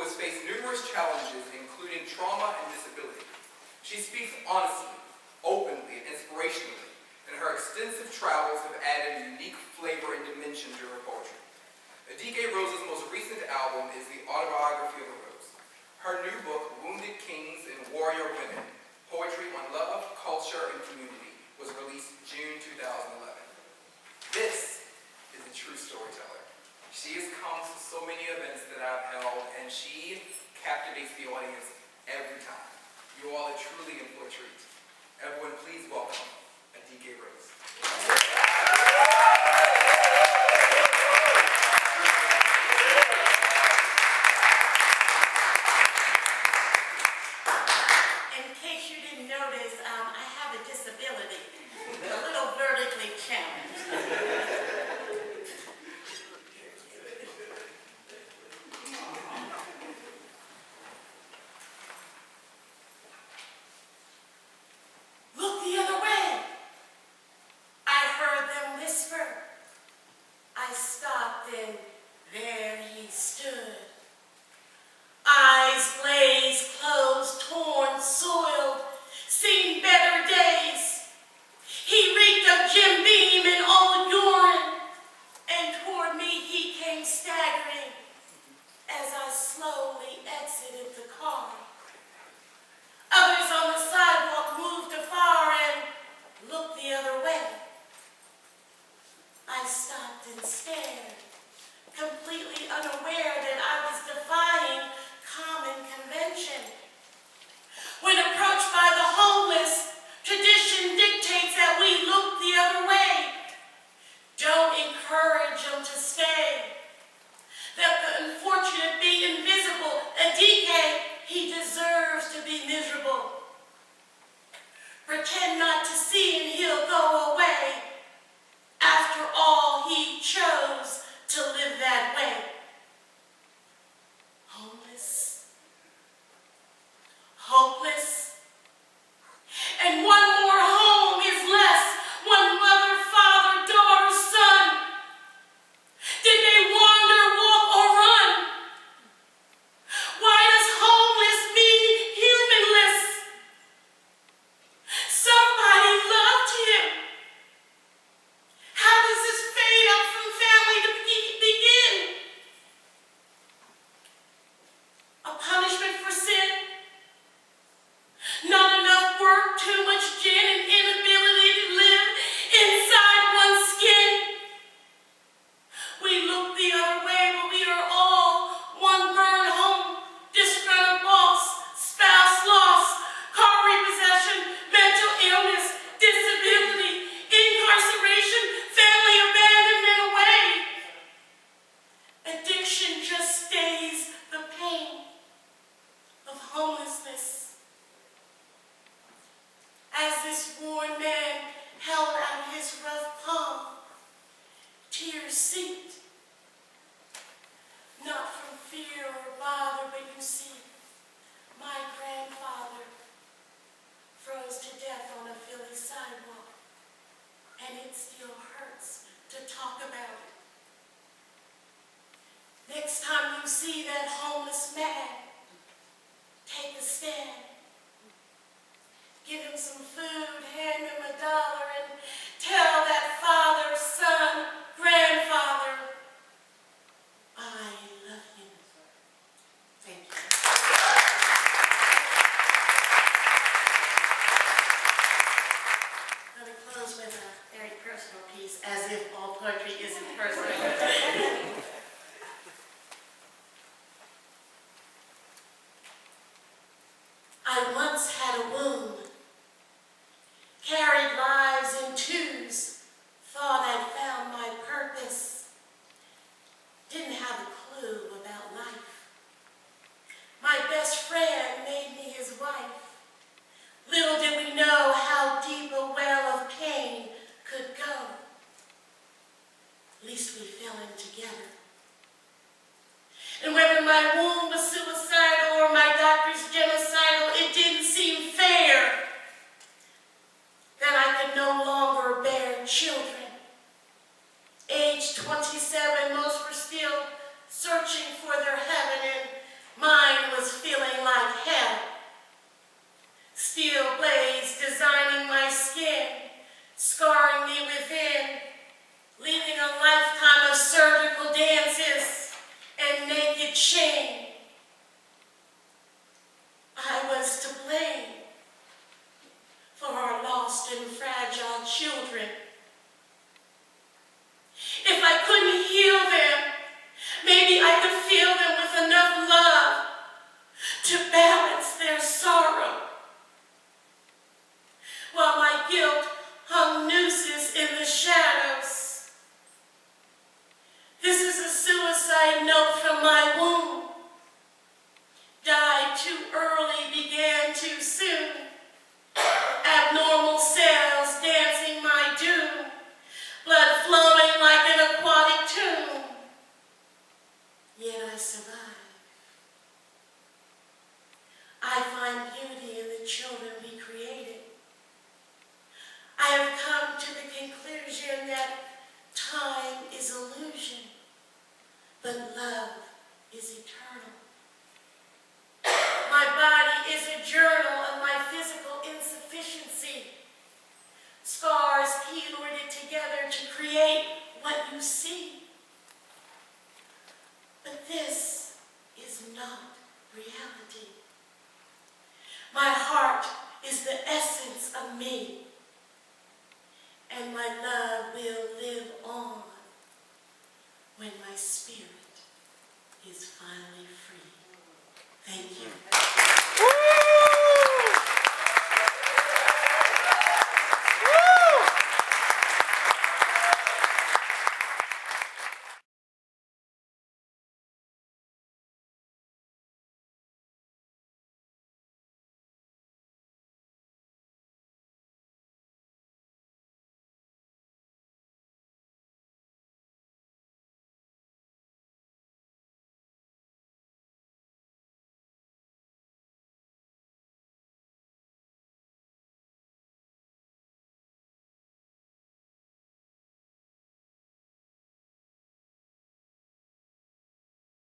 has faced numerous challenges, including trauma and disability. She speaks honestly, openly, and inspirationally, and her extensive travels have added a unique flavor and dimension to her poetry. Adeke Rose's most recent album is The Autobiography of a Rose. Her new book, Wounded Kings and Warrior Women, Poetry on Love, Culture, and Community, was released June 2011. This is a true storyteller. She has come to so many events that I've held, and she captivates the audience every time. You all are truly in for a treat. Everyone, please welcome Adeke Rose. In case you didn't notice, I have a disability, a little vertically challenged. Look the other way. I heard them whisper. I stopped and there he stood. Eyes glazed, clothes torn, soiled, seen better days. He reeked of Jim Beam and old urine, and toward me he came staggering as I slowly exited the car. Others on the sidewalk moved afar and looked the other way. I stopped and stared, completely unaware that I was defying common convention. When approached by the homeless, tradition dictates that we look the other way. Don't encourage them to stay. Let the unfortunate be invisible. Adeke, he deserves to be miserable. Pretend not to see and he'll go away. After all, he chose to live that way. Homeless, hopeless, and one more home is less. One mother, father, daughter, son. Did they wander, walk, or run? Why does homeless mean humanless? Somebody loved him. How does this fade up from family to begin? A punishment for sin? Not enough work, too much gin, and inability to live inside one's skin. We look the other way, but we are all one burned home, disgruntled boss, spouse loss, car repossession, mental illness, disability, incarceration, family abandonment away. Addiction just stays the pain of homelessness. As this worn man held out his rough palm, tears seeped. Not from fear or bother, but you see, my grandfather froze to death on a Philly sidewalk, and it still hurts to talk about it. Next time you see that homeless man, take a stand. Give him some food, hand him $1, and tell that father, son, grandfather, I love him. Thank you. I'm going to close with a very personal piece, as if all poetry isn't personal. I once had a womb, carried lives in twos, thought I'd found my purpose, didn't have a clue about life. My best friend made me his wife. Little did we know how deep a well of pain could go. At least we fell in together. And whether my womb was suicidal or my doctor's genocidal, it didn't seem fair that I could no longer bear children. Age 27, most were still searching for their heaven, and mine created shame. I was to blame for our lost and fragile children. If I couldn't heal them, maybe I could fill them with enough love to balance their sorrow. While my guilt hung nooses in the shadows. This is a suicide note from my womb. Died too early, began too soon. Abnormal cells dancing my doom. Blood flowing like an aquatic tomb. Yet I survive. I find beauty in the children we created. I have come to the conclusion that time is illusion, but love is eternal. My body is a journal of my physical insufficiency. Scars keyworded together to create what you see. But this is not reality. My heart is the essence of me, and my love will live on when my spirit is finally free. Thank you.